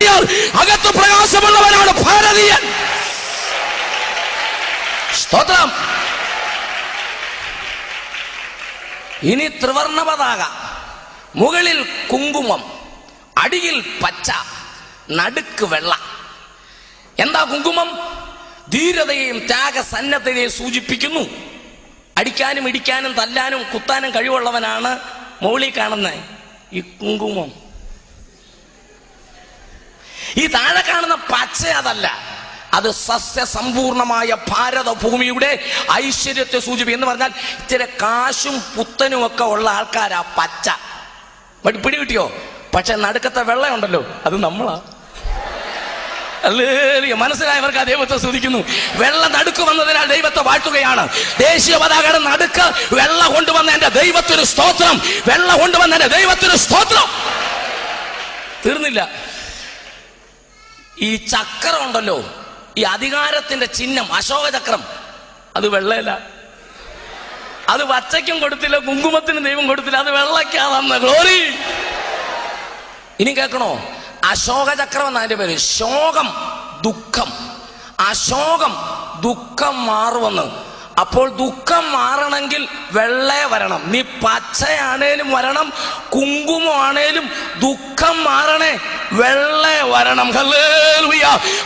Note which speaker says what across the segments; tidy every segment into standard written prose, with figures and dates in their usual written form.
Speaker 1: അകത്ത് പ്രകാശമുള്ളവനാണ് ഭാരതീയൻ. സ്തോത്രം. ഇനി ത്രിവർണ്ണ പതാക, മുകളിൽ കുങ്കുമം, അടിയിൽ പച്ച, നടുക്ക് വെള്ള. എന്താ കുങ്കുമം? ധീരതയെയും ത്യാഗസന്നദ്ധതയെയും സൂചിപ്പിക്കുന്നു. അടിക്കാനും ഇടിക്കാനും തല്ലാനും കുത്താനും കഴിവുള്ളവനാണ് മുകളിൽ കാണുന്ന ഈ കുങ്കുമം. ഈ താഴെ കാണുന്ന പച്ച അതല്ല, അത് സസ്യസമ്പൂർണമായ ഭാരത ഭൂമിയുടെ ഐശ്വര്യത്തെ സൂചിപ്പിക്കും. എന്ന് പറഞ്ഞാൽ ഇച്ചിരി കാശും പുത്തനും ഒക്കെ ഉള്ള ആൾക്കാരാ പച്ച. പിടി കിട്ടിയോ? പക്ഷെ നടുക്കത്തെ വെള്ളയുണ്ടല്ലോ, അത് നമ്മളാ. മനസ്സിലായവർക്ക് ആ ദൈവത്തെ സ്തുതിക്കുന്നു. വെള്ള നടുക്ക് വന്നതിനാൽ ദൈവത്തെ വാഴ്ത്തുകയാണ്. ദേശീയ പതാകയുടെ നടുക്ക് വെള്ള കൊണ്ടുവന്ന എന്റെ ദൈവത്തിന് സ്തോത്രം. വെള്ള കൊണ്ടുവന്ന എന്റെ ദൈവത്തിന് സ്തോത്രം. തീർന്നില്ല. ഈ ചക്രം ഉണ്ടല്ലോ, ഈ അധികാരത്തിന്റെ ചിഹ്നം അശോകചക്രം, അത് വെള്ളയല്ല. അത് പച്ചയ്ക്കും കൊടുത്തില്ല, കുങ്കുമത്തിന് ദൈവം കൊടുത്തില്ല, അത് വെള്ളയ്ക്കാ വന്ന ഗ്ലോറി. ഇനി കേൾക്കണോ? അശോകചക്രം എന്ന അതിന്റെ പേര്. ശോകം ദുഃഖം, അശോകം ദുഃഖം മാറുമെന്ന്. അപ്പോൾ ദുഃഖം മാറണമെങ്കിൽ വെള്ളേ വരണം. നീ പച്ചയാണേലും വരണം, കുങ്കുമമാണേലും ദുഃഖം മാറണേ വെള്ളേ വരണം. ഹല്ലേലൂയ.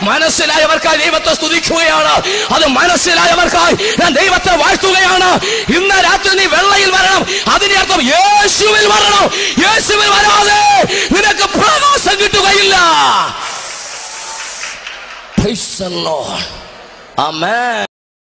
Speaker 1: മനസ്സിലായവർക്കായി ദൈവത്തെ സ്തുതിക്കുകയാണ്. അത് മനസ്സിലായവർക്കായി ഞാൻ ദൈവത്തെ വാഴ്ത്തുകയാണ്. ഇന്ന് രാത്രി നീ വെള്ളയിൽ വരണം. അതിന്റെ അർത്ഥം യേശുവിൽ വരണം. യേശുവിൽ വരാതെ നിനക്ക് പ്രകാശം കിട്ടുകയില്ല. Praise the Lord. ആമേൻ.